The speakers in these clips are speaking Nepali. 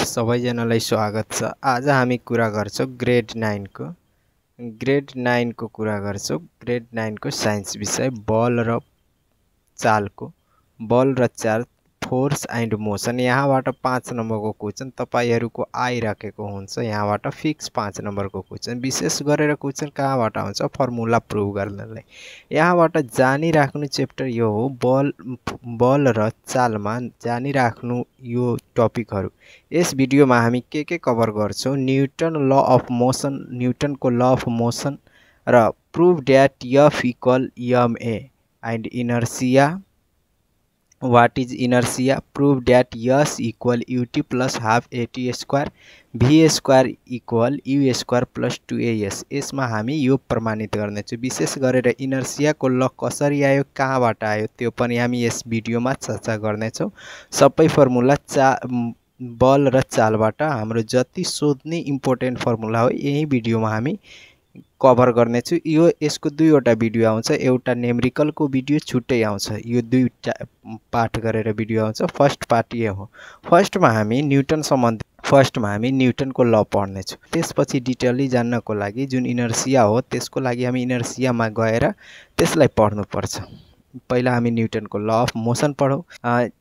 सबैजनालाई स्वागत छ। आज हामी कुरा गर्छौं ग्रेड 9 को कुरा गर्छौं। ग्रेड 9 को साइन्स विषय बल र चालको फोर्स एन्ड मोसन। यहाँबाट 5 नम्बरको क्वेशन तपाईहरुको आइराखेको हुन्छ। यहाँबाट फिक्स 5 नम्बरको क्वेशन विशेष गरेर क्वेशन कहाँबाट आउँछ फर्मुला प्रुभ गर्नलाई। यहाँबाट जानिराख्नु चैप्टर यो हो बल र चालमा जानिराख्नु यो टपिकहरु। यस भिडियोमा हामी के कभर गर्छौं न्यूटन ल अफ मोसन, न्यूटनको ल अफ मोसन र prove that F equal ma and inertia. What is inertia? Prove that S equal ut plus half at square, v square equal u square plus 2as। यसमा हामी यो प्रमाणित गर्नेछौं। विशेष गरेर इनर्शिया को ल कसरी आयो कहाँबाट आयो त्यो पनि हामी यस भिडियोमा चर्चा गर्नेछौं। सबै फर्मुला बल र चालबाट हाम्रो जति सोध्ने इम्पोर्टेन्ट फर्मुला हो यही भिडियोमा हामी कभर गर्नेछु। यो यसको दुईवटा भिडियो आउँछ, एउटा न्यूमेरिकल को भिडियो छुट्टै आउँछ। यो दुईटा पार्ट गरेर भिडियो आउँछ। फर्स्ट पार्ट यो हो। फर्स्टमा हामी न्यूटन को ल पढ्ने छौं। त्यसपछि डिटेलली जान्नको लागि जुन इनर्शिया हो त्यसको लागि हामी इनर्शियामा गएर त्यसलाई पढ्नु पर्छ। पहिला हामी न्यूटन को ल अफ मोसन पढौं।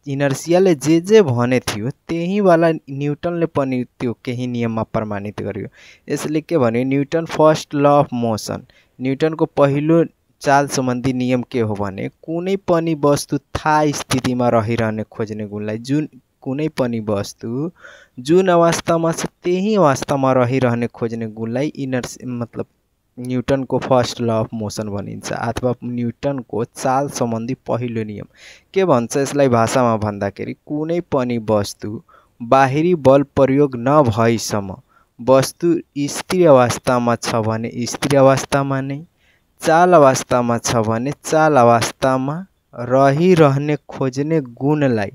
इनर्शियाले जे भने थियो त्यही वाला न्यूटनले पनि त्यो केही नियममा प्रमाणित गर्यो। यसले के भन्यो Newton first law of motion, Newton को पहिलो चाल सम्बन्धी नियम के हो भने कुनै पनि वस्तु थाहा स्थितिमा रहिरहने खोज्ने गुणलाई, जुन कुनै पनि वस्तु जुन अवस्थामा छ त्यही अवस्थामा रहिरहने खोज्ने गुणलाई मतलब न्यूटन को फर्स्ट ल अफ मोसन भनिन्छ अथवा न्यूटन को चाल सम्बन्धी पहिलो नियम। के भन्छ यसलाई भाषामा भन्दाखेरि कुनै पनि वस्तु बाहिरी बल प्रयोग नभएसम्म वस्तु स्थिर अवस्थामा छ भने स्थिर अवस्थामा नै, चाल अवस्थामा छ भने चाल अवस्थामा रहिरहने खोज्ने गुणलाई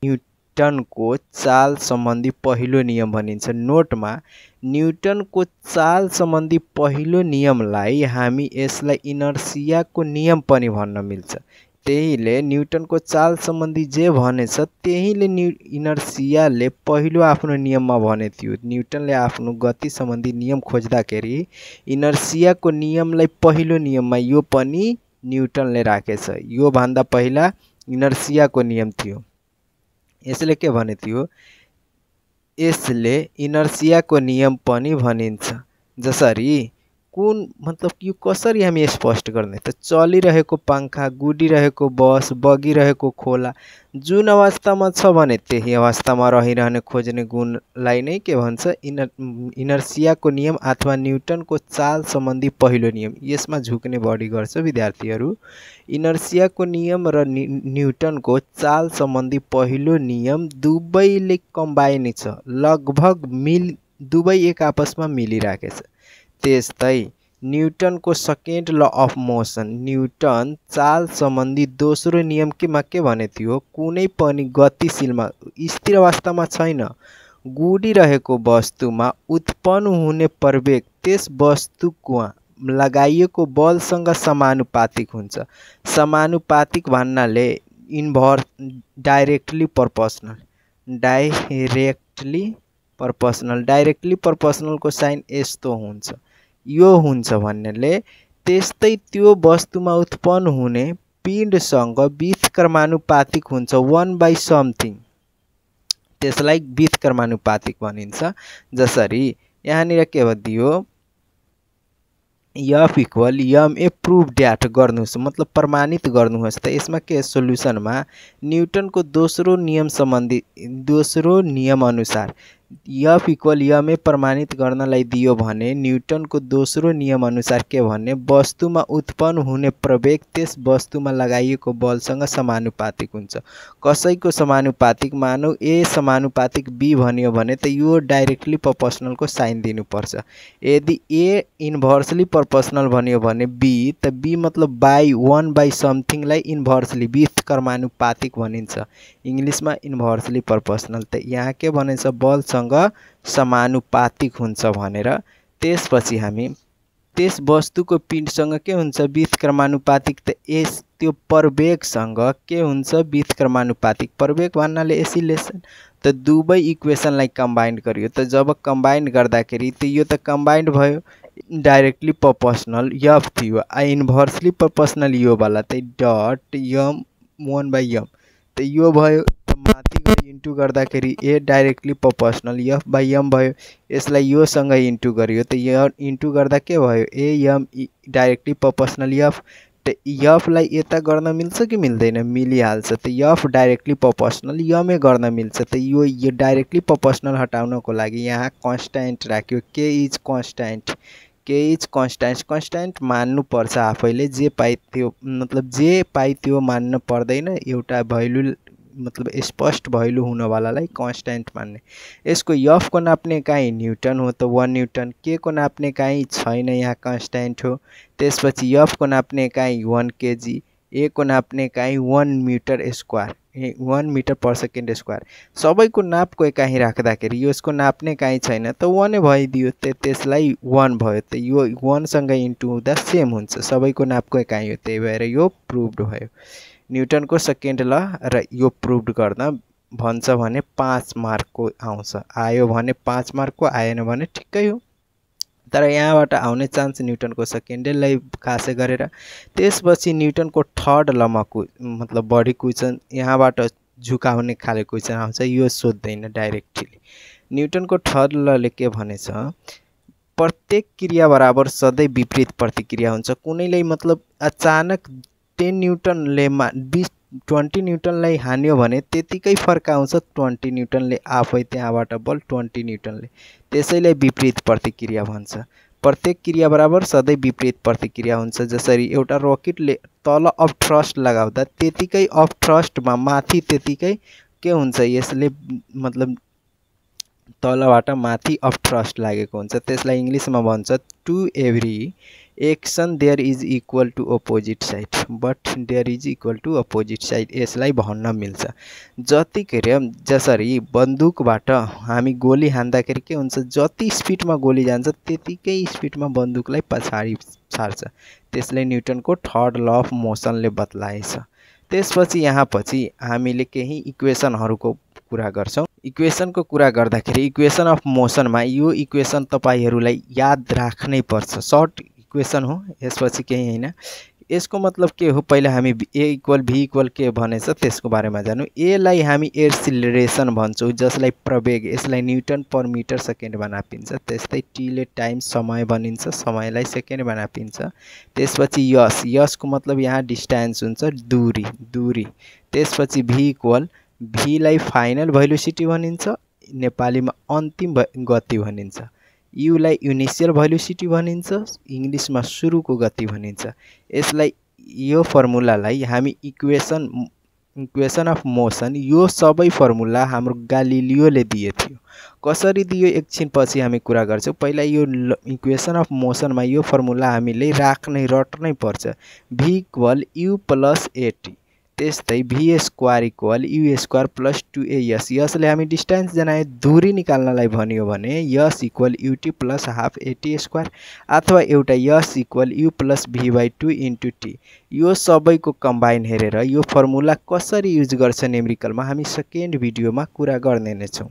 न्यूटन को चाल सम्बन्धी पहिलो नियम भनिन्छ। नोटमा न्यूटन को चाल सम्बन्धी पहिलो नियमलाई हामी यसलाई इनर्शिया को नियम पनि भन्न मिल्छ। त्यहीले न्यूटन को चाल सम्बन्धी जे भनेछ त्यहीले इनर्शियाले पहिलो आफ्नो नियममा भने थियो। न्यूटनले आफ्नो गति सम्बन्धी नियम खोज्दाखेरि इनर्शिया को नियमलाई पहिलो नियममा यो पनि न्यूटनले राखेछ। यो भन्दा पहिला इनर्शिया को नियम थियो। यसले के भने थियो, यसले इनर्शिया को नियम पनि भनिन्छ। जसरी कुन मतलब यो कसरी हामी स्पष्ट गर्ने त चलिरहेको पंखा, गुडिरहेको बस, बगिरहेको खोला जुन अवस्थामा छ भने त्यही अवस्थामा रहिरहने खोज्ने गुणलाई नै के भन्छ इनर्शिया को नियम अथवा न्यूटन को चाल सम्बन्धी पहिलो नियम। यसमा झुक्ने बढी गर्छ विद्यार्थीहरु। इनर्शिया को नियम र न्यूटन को चाल सम्बन्धी पहिलो नियम दुवैले कम्बाइन छ, लगभग दुवै एक आपसमा मिलिराखेछ। त्यस्तै न्यूटन को सेकेन्ड ल अफ मोसन, न्यूटन चाल सम्बन्धी दोस्रो नियम के भने थियो कुनै पनि गतिशीलमा स्थिर अवस्थामा छैन गुडिरहेको वस्तुमा उत्पन्न हुने प्रवेग त्यस वस्तुको लगाइएको बलसँग समानुपातिक हुन्छ। समानुपातिक भन्नाले डाइरेक्टली प्रोपोर्शनल को साइन यस्तो हुन्छ, यो हुन्छ भन्नेले त्यस्तै त्यो वस्तुमा उत्पन्न हुने पिण्डसँग व्युत्क्रमानुपातिक हुन्छ 1/something। त्यसलाई व्युत्क्रमानुपातिक भनिन्छ। जसरी यहाँनिर के भदियो F equal ma prove that गर्नुहोस्, मतलब प्रमाणित गर्नुहोस्। त यसमा के सोलुसनमा न्यूटन को दोस्रो नियम अनुसार F इक्वल ma प्रमाणित गर्नलाई दियो भने न्यूटन को दोस्रो नियम अनुसार के भन्ने वस्तुमा उत्पन्न हुने प्रवेग त्यस वस्तुमा लगाइएको बलसँग समानुपातिक हुन्छ। कसैको समानुपातिक मानौ a समानुपातिक b भन्यो भने त यो डाइरेक्टली प्रोपोर्शनल को साइन दिनुपर्छ। यदि a इन्भर्सली प्रोपोर्शनल भन्यो भने b त b मतलब बाइ 1/something लाई इन्भर्सली व्युत्क्रमानुपातिक भनिन्छ। इंग्लिशमा इन्भर्सली प्रोपोर्शनल। त यहाँ के भनिन्छ बलसँग समानुपातिक हुन्छ भनेर। त्यसपछि हामी त्यस वस्तुको पिण्डसँग के हुन्छ व्युत्क्रमानुपातिक। त त्यो प्रवेगसँग के हुन्छ व्युत्क्रमानुपातिक। प्रवेग भन्नाले एसिलेसन। त दुवै इक्वेसनलाई कम्बाइन गरियो। त जब कम्बाइन गर्दाखेरि त यो त कम्बाइन्ड भयो, डाइरेक्टली प्रोपोर्शनल एफ थियो। इन्भर्सली प्रोपोर्शनल यो वाला त डट एम 1/m। त यो भयो माथि गरी इन्टु गर्दाखेरि A directly proportional F by M भयो। यसलाई योसँग इन्टु गरियो त यो इन्टु गर्दा के भयो A M directly proportional F. त एफलाई यता गर्न मिल्छ कि मिल्दैन, मिलिहाल्छ। त एफ डाइरेक्टली प्रोपोर्शनल एमै गर्न मिल्छ। त यो डाइरेक्टली प्रोपोर्शनल हटाउनको लागि यहाँ कन्स्ट्यान्ट राख्यो। के इज कन्स्ट्यान्ट, के इज कन्स्ट्यान्ट मान्नुपर्छ आफैले। जे पाइ त्यो मतलब जे पाइ त्यो मान्न पर्दैन। एउटा भ्यालु मतलब स्पष्ट भ्यालु हुनवालालाई कन्स्ट्यान्ट मान्ने। यसको एफ को नाप्ने इकाइ न्युटन हो त 1 न्युटन। के को नाप्ने इकाइ छैन, यहाँ कन्स्ट्यान्ट हो। त्यसपछि एफ को नाप्ने इकाइ 1 केजी, ए को नाप्ने इकाइ 1 metre square, 1 metre per second square. सबैको नापको इकाइ राख्दाखेरि यसको नाप्ने इकाइ छैन त 1 भइदियो। त्यसलाई 1 भयो। त यो 1 सँग इन्टु हुँदा सेम हुन्छ, सबैको नापको इकाइ हो। त्यही भएर यो प्रुभड भयो न्युटनको सेकेन्ड ल। र यो प्रुभड गर्न भन्छ भने 5 मार्कको आउँछ। आयो भने 5 मार्कको, आएन भने ठिकै हो। तर यहाँबाट आउने चान्स न्युटनको सेकेन्डलाई खासै गरेर। त्यसपछि न्युटनको थर्ड लमा मतलब बढी क्वेसन यहाँबाट झुकाउने खाले क्वेसन आउँछ। यो सोध्दैन डाइरेक्टली। न्युटनको थर्ड लले के भनेछ, प्रत्येक क्रिया बराबर सधैँ विपरीत प्रतिक्रिया हुन्छ। कुनैलाई मतलब अचानक 10 न्युटनले 20 न्युटनलाई हान्यो भने त्यतिकै फर्काउँछ 20 न्युटनले आफै त्यहाँबाट बल 20 न्युटनले। त्यसैलाई विपरीत प्रतिक्रिया भन्छ। प्रत्येक क्रिया बराबर सधैँ विपरीत प्रतिक्रिया हुन्छ। जसरी एउटा रकेटले तल अफ थ्रस्ट लगाउँदा त्यतिकै अफ थ्रस्टमा माथि त्यतिकै के हुन्छ, यसले मतलब तलबाट माथि अफ थ्रस्ट लागेको हुन्छ। त्यसलाई इङ्ग्लिसमा भन्छ to every action there is equal to opposite side, but there is equal to opposite side. यसलाई भन्न मिल्छ। जतिखेर जसरी बन्दुकबाट हामी गोली हान्दाखेरि के हुन्छ, जति स्पिडमा गोली जान्छ त्यतिकै स्पिडमा बन्दुकलाई पछाडि छाड्छ। त्यसले न्युटनको थर्ड ल अफ मोसनले बतलाएछ। त्यसपछि यहाँ पछि हामीले केही इक्वेसनहरूको कुरा गर्छौँ। इक्वेसनको कुरा गर्दाखेरि इक्वेसन अफ मोसनमा यो इक्वेसन तपाईहरूलाई याद राख्नै पर्छ। सर्ट इक्वेसन हो, यसपछि केही हैन। यसको मतलब के हो, पहिला हामी ए इक्वल भी इक्वल के भनेछ त्यसको बारेमा जानु। ए लाई हामी एक्सिलरेसन भन्छौँ, जसलाई प्रवेग, यसलाई न्युटन पर मिटर सेकेन्डमा नापिन्छ। त्यस्तै टी ले टाइम समय भनिन्छ, समयलाई सेकेन्डमा नापिन्छ। त्यसपछि यस, यसको मतलब यहाँ डिस्टेन्स हुन्छ, दूरी। त्यसपछि भी इक्वल, भी लाई फाइनल भेलोसिटी भनिन्छ, नेपालीमा अन्तिम गति भनिन्छ। यु लाई इनिशियल भेलोसिटी भनिन्छ, इङ्ग्लिसमा सुरुको गति भनिन्छ। यसलाई यो फर्मुलालाई हामी इक्वेसन अफ मोसन, यो सबै फर्मुला हाम्रो ग्यालिलियोले दिए थियो। कसरी दियो एकछिन पछि हामी कुरा गर्छौँ। पहिला यो इक्वेसन अफ मोसनमा यो फर्मुला हामीले रट्नै पर्छ। V equal U plus AT, त्यस्तै V square equal U square plus 2as। यसले हामी डिस्टेन्स जनायो, दूरी निकाल्नलाई भनियो भने S equal UT plus half AT square, अथवा एउटा S equal U plus V by 2 into T. यो सबैको कम्बाइन हेरेर यो फर्मुला कसरी युज गर्छ न्युमेरिकलमा हामी सेकेन्ड भिडियोमा कुरा गर्ने नै छौँ।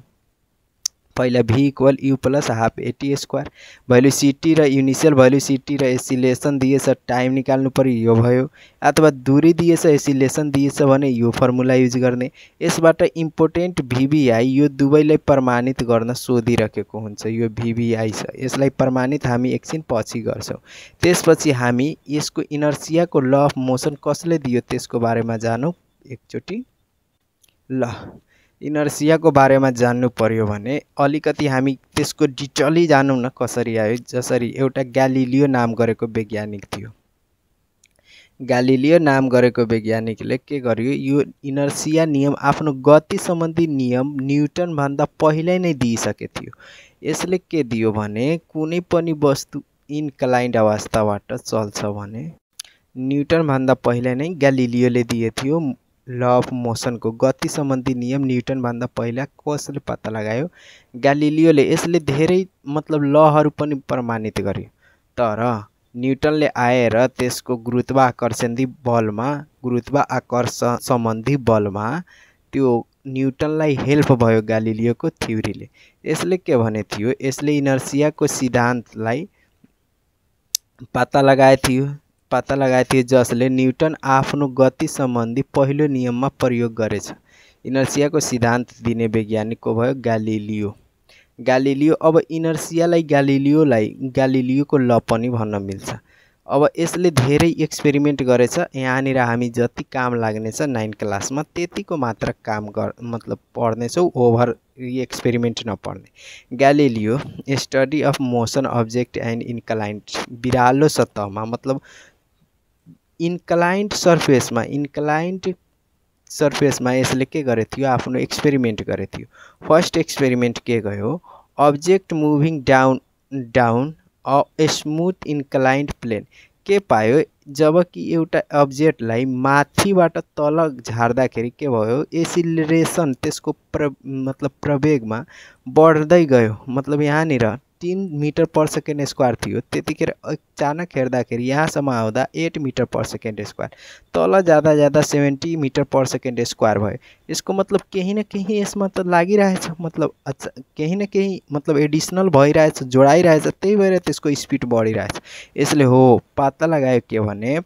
पहिला V equal U plus half AT square, velocity र इनिशियल भेलोसिटी र एसिलेसन दिएछ, टाइम निकाल्नु पर्यो, यो भयो। अथवा दूरी दिएछ, एसिलेसन दिएछ भने यो फर्मुला युज गर्ने। यसबाट इम्पोर्टेन्ट भिभिआई, यो दुवैलाई प्रमाणित गर्न सोधिरहेको हुन्छ। यो भिभिआई छ, यसलाई प्रमाणित हामी एकछिन पछि गर्छौँ। त्यसपछि हामी यसको इनर्सियाको ल अफ मोसन कसले दियो त्यसको बारेमा जानौँ एकचोटि। ल इनर्सियाको बारेमा जान्नु पर्यो भने अलिकति हामी त्यसको डिटेलली जानौँ न कसरी आयो। जसरी एउटा ग्यालिलियो नाम गरेको वैज्ञानिक थियो। ग्यालिलियो नाम गरेको वैज्ञानिकले के गर्यो, यो इनर्सिया नियम, आफ्नो गति सम्बन्धी नियम न्युटन भन्दा पहिल्यै नै दिइसके थियो। यसले के दियो भने कुनै पनि वस्तु इन्क्लाइन्ड अवस्थाबाट चल्छ भने न्युटन भन्दा पहिला नै ग्यालिलियोले दिए थियो। ल अफ मोसनको गति सम्बन्धी नियम न्युटन भन्दा पहिला कसले पत्ता लगायो, ग्यालिलियोले। यसले धेरै मतलब लहरू पनि प्रमाणित गर्यो। तर न्युटनले आएर त्यसको गुरुत्वाकर्षण सम्बन्धी बलमा त्यो न्युटनलाई हेल्प भयो ग्यालिलियोको थ्योरीले। यसले के भने थियो, यसले इनर्सियाको सिद्धान्तलाई पत्ता लगाए थियो जसले न्युटन आफ्नो गति सम्बन्धी पहिलो नियममा प्रयोग गरेछ। इनर्सियाको सिद्धान्त दिने वैज्ञानिक को भयो ग्यालिलियो। अब इनर्सियालाई ग्यालिलियोको ल पनि भन्न मिल्छ। अब यसले धेरै एक्सपेरिमेन्ट गरेछ। यहाँनिर हामी जति काम लाग्नेछ 9 क्लासमा त्यतिको मात्र काम मतलब पढ्नेछौँ, ओभर एक्सपेरिमेन्ट नपढ्ने। Galileo study of motion object and inclined, बिरालो सतहमा मतलब इन्क्लाइन्ड सर्फेसमा यसले के गरे थियो, आफ्नो एक्सपेरिमेन्ट गरे थियो। फर्स्ट एक्सपेरिमेन्ट के गयो, object moving down a smooth inclined plane. के पायो, जब कि एउटा अब्जेक्टलाई माथिबाट तल झार्दाखेरि के भयो, एसिलरेसन त्यसको मतलब प्रवेगमा बढ्दै गयो। मतलब यहाँनिर 3 मिटर पर सेकेन्ड स्क्वायर थियो, त्यतिखेर अचानक हेर्दाखेरि यहाँसम्म आउँदा 8 मिटर पर सेकेन्ड स्क्वायर, तल जाँदा 70 मिटर पर सेकेन्ड स्क्वायर भयो। यसको मतलब केही न केही यसमा त लागिरहेछ, मतलब केही न केही मतलब एडिसनल भइरहेछ, जोडाइरहेछ, त्यही भएर त्यसको स्पिड बढिरहेछ। यसले पत्ता लगायो के भने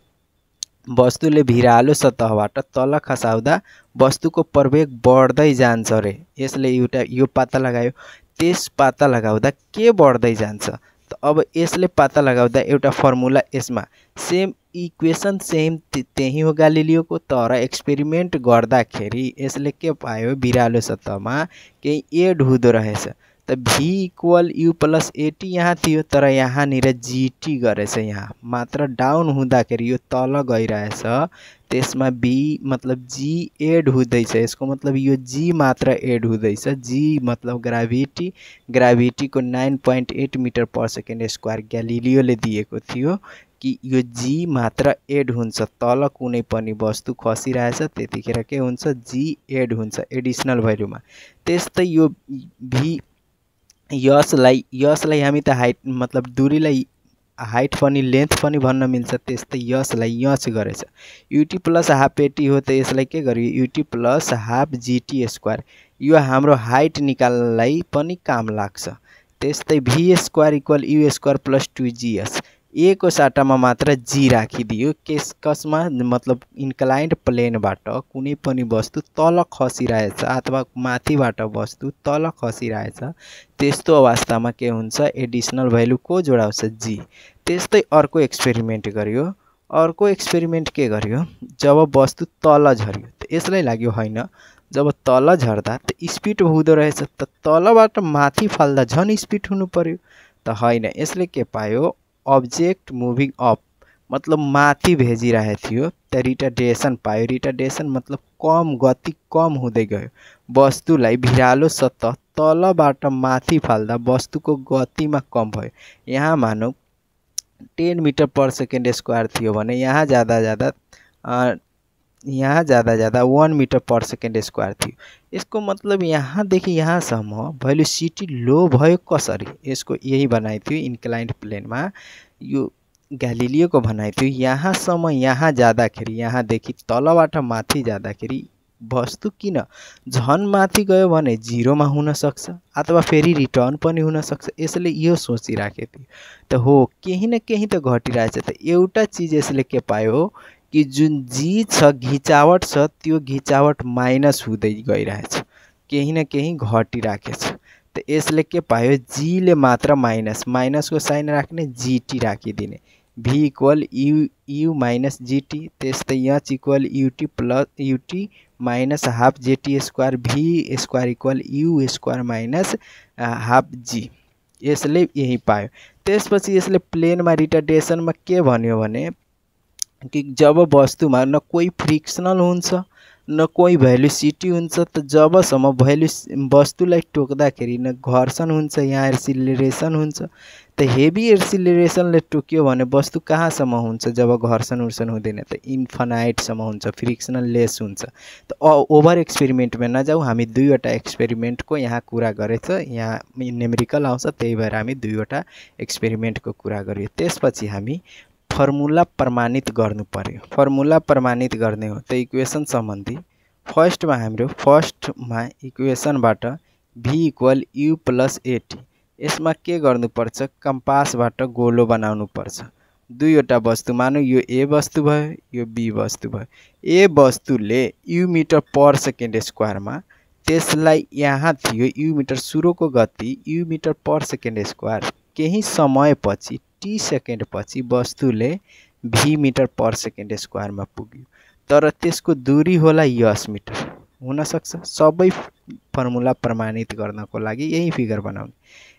वस्तुले भिरालो सतहबाट तल खसाउँदा वस्तुको प्रवेग बढ्दै जान्छ रे। यसले एउटा यो पत्ता लगायो। त्यस पत्ता लगाउँदा के बढ्दै जान्छ, त अब यसले पत्ता लगाउँदा एउटा फर्मुला यसमा सेम इक्वेसन सेम त्यही हो ग्यालिलियोको, तर एक्सपेरिमेन्ट गर्दाखेरि यसले के पायो, बिरालो सतहमा केही एड हुँदो रहेछ। त भी इक्वल यू प्लस एटी यहाँ थियो, तर यहाँनिर जीटी गरेछ। यहाँ मात्र डाउन हुँदाखेरि यो तल गइरहेछ, त्यसमा बी मतलब जी एड हुँदैछ। यसको मतलब यो जी मात्र एड हुँदैछ। जी मतलब ग्राभिटीको 9.8 मिटर पर सेकेन्ड स्क्वायर ग्यालिलियोले दिएको थियो कि यो जी मात्र एड हुन्छ। तल कुनै पनि वस्तु खसिरहेछ त्यतिखेर के हुन्छ, जी एड हुन्छ एडिसनल भ्यालुमा। त्यस्तै यो भी यसलाई हामी त हाइट मतलब दूरीलाई हाइट पनि लेन्थ पनि भन्न मिल्छ। त्यस्तै यसलाई यच गरेछ। युटी प्लस हाफ एटी हो, त यसलाई के गर्यो, UT plus half GT square. यो हाम्रो हाइट निकाल्नलाई पनि काम लाग्छ। त्यस्तै V square equal U square plus 2g's, A को साटामा मात्र जी राखिदियो। कसमा मतलब इन्क्लाइन्ड प्लेनबाट कुनै पनि वस्तु तल खसिरहेछ अथवा माथिबाट वस्तु तल खसिरहेछ, त्यस्तो अवस्थामा के हुन्छ, एडिसनल भ्यालु को जोडाउँछ, जी। त्यस्तै अर्को एक्सपेरिमेन्ट गर्यो। अर्को एक्सपेरिमेन्ट के गर्यो, जब वस्तु तल झर्यो त यसलाई लाग्यो होइन, जब तल झर्दा त स्पिड हुँदो रहेछ, त तलबाट माथि फाल्दा झन् स्पिड हुनु पर्यो, त होइन। यसले के पायो, अब्जेक्ट मुभिङ अप मतलब माथि भेजिरहेको थियो, त रिटार्डेसन पायो। रिटार्डेसन मतलब गति कम हुँदै गयो। वस्तुलाई भिरालो सतह तलबाट माथि फाल्दा वस्तुको गतिमा कम भयो। यहाँ मानौ 10 मिटर पर सेकेन्ड स्क्वायर थियो भने यहाँ जाँदा 1 मिटर पर सेकेन्ड स्क्वायर थियो। यसको मतलब यहाँदेखि यहाँसम्म भेलोसिटी लो भयो। कसरी, यसको यही भनाइ थियो इन्क्लाइन्ड प्लेनमा। यो ग्यालिलियोको भनाइ थियो यहाँसम्म यहाँ जाँदाखेरि, यहाँदेखि तलबाट माथि जाँदाखेरि वस्तु किन झन् माथि गयो भने 0 मा हुन सक्छ अथवा फेरि रिटर्न पनि हुन सक्छ। यसले यो सोचिराखेको थियो। त केही न केही त घटिरहेछ। त एउटा चिज यसले के पायो कि जुन जी छ, घिचावट छ, त्यो घिचावट माइनस हुँदै गइरहेछ, केही न केही घटिराखेछ। त यसले के पायो, जीले मात्र माइनसको साइन राख्ने, जीटी राखिदिने। V equal U minus GT. त्यस्तै H equal UT minus half GT square. V square equal U square minus half G. यसले यही पायो। त्यसपछि यसले प्लेनमा रिटार्डेसनमा के भन्यो भने कि जब वस्तुमा न कोही फ्रिक्सनल हुन्छ न कोही भेलोसिटी हुन्छ। त जबसम्म वस्तुलाई टोक्दाखेरि न घर्षण हुन्छ यहाँ एक्सिलरेसन हुन्छ। त हेभी एक्सिलरेसनले टोक्यो भने वस्तु कहाँसम्म हुन्छ जब घर्षण उर्षण हुँदैन त इन्फानाइटसम्म हुन्छ, फ्रिक्सनल लेस हुन्छ। त ओभर एक्सपेरिमेन्टमा नजाऊ, हामी दुईवटा एक्सपेरिमेन्टको यहाँ कुरा गरेछ, यहाँ न्युमेरिकल आउँछ, त्यही भएर हामी दुईवटा एक्सपेरिमेन्टको कुरा गर्यो। त्यसपछि हामी फर्मुला प्रमाणित गर्नु पर्यो। फर्मुला प्रमाणित गर्ने हो त इक्वेसन सम्बन्धी फर्स्टमा इक्वेसनबाट v equal u plus eighty, यसमा के गर्नुपर्छ, कम्पासबाट गोलो बनाउनु पर्छ। दुईवटा वस्तु मानौ, यो ए वस्तु भयो, यो बी वस्तु भयो। ए वस्तुले यु मिटर पर सेकेन्ड स्क्वायरमा, त्यसलाई यहाँ थियो यु मिटर, सुरुको गति u metre per second square, केही समयपछि टी सेकेन्ड पछि वस्तुले भी मिटर पर सेकेन्ड स्क्वायरमा पुग्यो, तर त्यसको दूरी होला यस मिटर। हुन सक्छ सबै फर्मुला प्रमाणित गर्नको लागि यही फिगर बनाउने।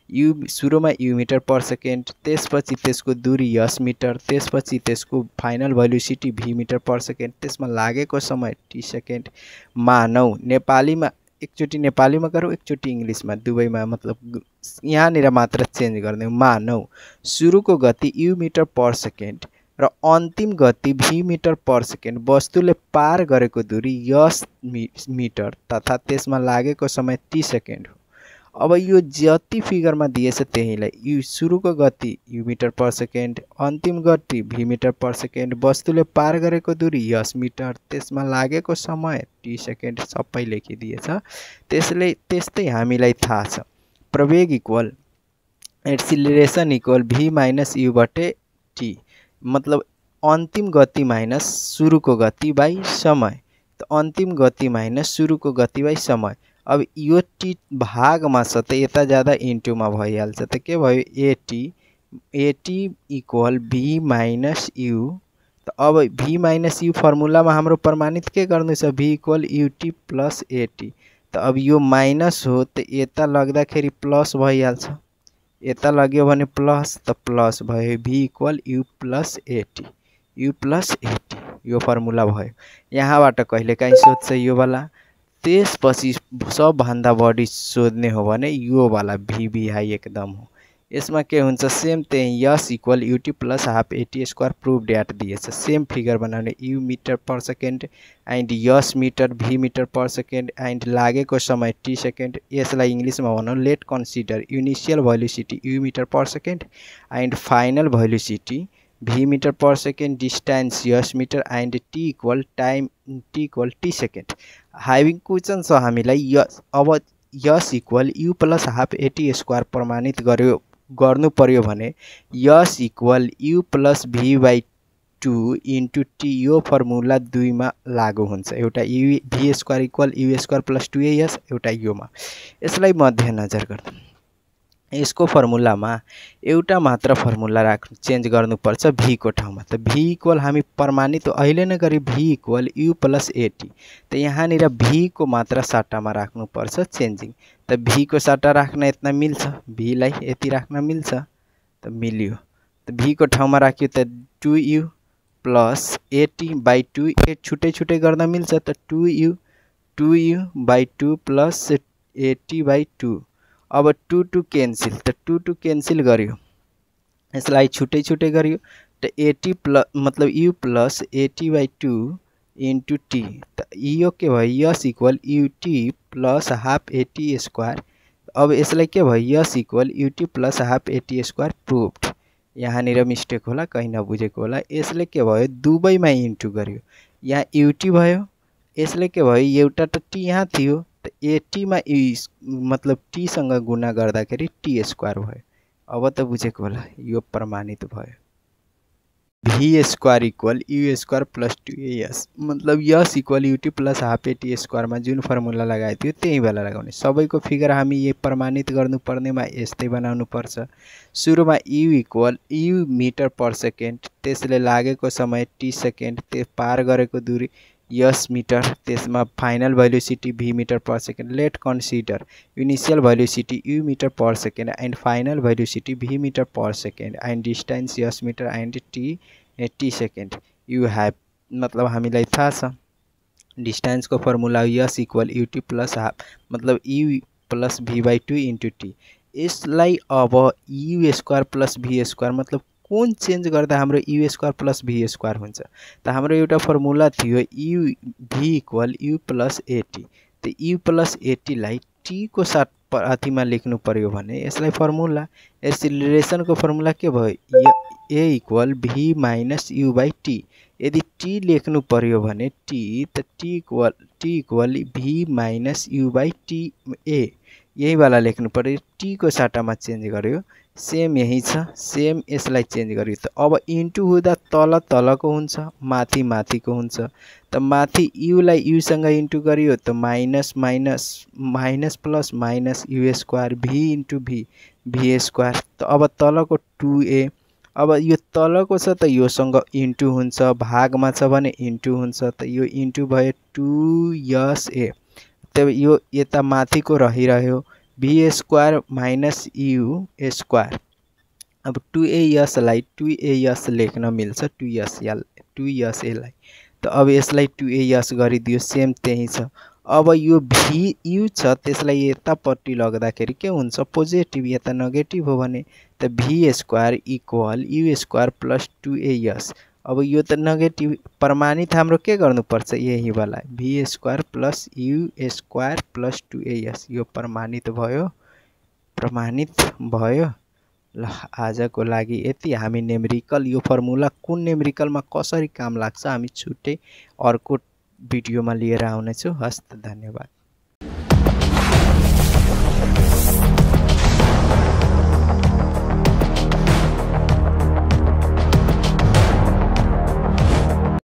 यु सुरुमा यु मिटर पर सेकेन्ड, त्यसपछि त्यसको दूरी यस मिटर, त्यसपछि त्यसको फाइनल भेलोसिटी भी मिटर पर सेकेन्ड, त्यसमा लागेको समय टी सेकेन्ड। मानौ नेपालीमा एकचोटि नेपालीमा गरौँ, एकचोटि इङ्ग्लिसमा, दुवैमा मतलब यहाँनिर मात्र चेन्ज गर्ने। मानौ सुरुको गति यु मिटर पर सेकेन्ड र अन्तिम गति भी मिटर पर सेकेन्ड, वस्तुले पार गरेको दूरी यस मिटर तथा त्यसमा लागेको समय टी सेकेन्ड हो। अब यो जति फिगरमा दिएछ त्यहीलाई, यु सुरुको गति यु मिटर पर सेकेन्ड, अन्तिम गति भी मिटर पर सेकेन्ड, वस्तुले पार गरेको दूरी यस मिटर, त्यसमा लागेको समय टी सेकेन्ड सबै लेखिदिएछ। त्यस्तै हामीलाई थाहा छ प्रवेग इक्वल एक्सिलरेसन इक्वल भी माइनस यु बटे टी, मतलब अन्तिम गति माइनस सुरुको गति बाई समय। त अन्तिम गति माइनस सुरुको गति बाई समय। अब यो टी भागमा छ त यता जाँदा इन्टुमा भइहाल्छ। त के भयो, at equal V minus u. त अब भी माइनस यु फर्मुलामा हाम्रो प्रमाणित के गर्नु छ, भी इक्वल युटी प्लस एटी। त अब यो माइनस हो त यता लग्दाखेरि प्लस भइहाल्छ, यता लग्यो भने प्लस, त प्लस भयो, V equal U plus AT, U plus AT, यो फर्मुला भयो। यहाँबाट कहिलेकाहीँ सोध्छ यो वाला। त्यसपछि सबभन्दा बढी सोध्ने हो भने यो वाला भी हाई एकदम हो। यसमा के हुन्छ, सेम त्यही S equal UT plus half AT square prove at दिएछ। सेम फिगर बनाउने, U metre per second and S meter V metre per second and लागेको समय टी सेकेन्ड। यसलाई इङ्ग्लिसमा भनौँ, let consider initial velocity you metre per second and final velocity V metre per second, distance yes metre and T equal time T equal T second. Having question छ हामीलाई अब S equal U plus half AT square प्रमाणित गर्नु पर्यो भने S equal U plus V by 2 into T, यो फर्मुला दुईमा लागू हुन्छ। एउटा U V square equal U square plus 2as, एउटा योमा। यसलाई मध्यनजर गर्नु, यसको फर्मुलामा एउटा मात्र फर्मुला चेन्ज गर्नुपर्छ भी को ठाउँमा। त भी इक्वल हामी प्रमाणित अहिले नै गरी भी इक्वल यु प्लस एटी। त यहाँनिर भी को मात्र सट्टामा राख्नुपर्छ चेन्जिङ। त भी को सट्टा राख्न यत्न मिल्छ, भीलाई यति राख्न मिल्छ, त मिल्यो। त भी को ठाउँमा राख्यो त 2u प्लस एटी बाई 2, छुट्टै छुट्टै गर्न मिल्छ, त 2u by 2 plus AT by 2। अब 2 क्यान्सिल, त 2 क्यान्सिल गर्यो, यसलाई छुट्टै छुट्टै गर्यो, त एटी प्लस मतलब U plus AT by 2 into T. त यो के भयो, S equal UT plus half AT square. अब यसलाई के भयो, S equal UT plus half AT square proved. यहाँनिर मिस्टेक होला, कहीँ नबुझेको होला। यसले के भयो, दुवैमा इन्टु गर्यो, यहाँ युटी भयो, यसले के भयो, एउटा त टी यहाँ थियो, त एटीमा मतलब टीसँग गुणा गर्दाखेरि टी स्क्वायर भयो। अब त बुझेको होला, यो प्रमाणित भयो। V square equal U square plus 2as, मतलब S equal UT plus half AT स्क्वायरमा जुन फर्मुला लगाएको थियो त्यही बेला लगाउने। सबैको फिगर हामी यो प्रमाणित गर्नुपर्नेमा यस्तै बनाउनु पर्छ। सुरुमा u equal u metre per second, त्यसले लागेको समय टी सेकेन्ड, त्यो पार गरेको दूरी यस मिटर, त्यसमा final velocity V metre per second. Let consider initial velocity you metre per second and final velocity V metre per second and distance yes metre and t second. U have मतलब हामीलाई थाहा छ डिस्टेंस को formula s equal ut plus half मतलब u plus V by 2 into t. यसलाई अब u square plus v square मतलब कुन चेन्ज गर्दा हाम्रो u square plus v square हुन्छ त हाम्रो एउटा फर्मुला थियो u v equal u plus at. त यू प्लस एटीलाई टी को साथ अथीमा लेख्नु पर्यो भने यसलाई फर्मुला एक्सिलरेसनको फर्मुला के भयो A equal V minus U by T. यदि टी लेख्नु पर्यो भने टी त T equal V minus U by T A यही वाला लेख्नु पर्यो। टी को साटामा चेन्ज गर्यो सेम यही छ सेम यसलाई चेन्ज गर्यो त अब इन्टु हुँदा तल तलको हुन्छ माथि माथिको हुन्छ त माथि यूलाई यूसँग इन्टु गरियो त minus minus minus plus minus u square v into v square त अब तलको 2a अब यो तलको छ त योसँग इन्टु हुन्छ भागमा छ भने इन्टु हुन्छ त यो इन्टु भयो 2sa तब यो यता माथिको रहिरह्यो भी स्क्वायर माइनस यू स्क्वायर। अब 2as लाई 2as लेख्न मिल्छ 2s लाई त अब यसलाई 2as गरिदियो सेम त्यही छ। अब यो भी यू छ त्यसलाई यतापट्टि लग्दाखेरि के हुन्छ पोजिटिभ यता नेगेटिभ हो भने त V square equal U square plus 2as। अब यो त नेगेटिभ प्रमाणित हाम्रो के गर्नुपर्छ यही वाला V square plus U square plus 2as यो प्रमाणित भयो ल आजको लागि यति। हामी न्युमेरिकल यो फर्मुला कुन न्युमेरिकलमा कसरी काम लाग्छ हामी छुट्टै अर्को भिडियोमा लिएर आउनेछु। हस्त धन्यवाद।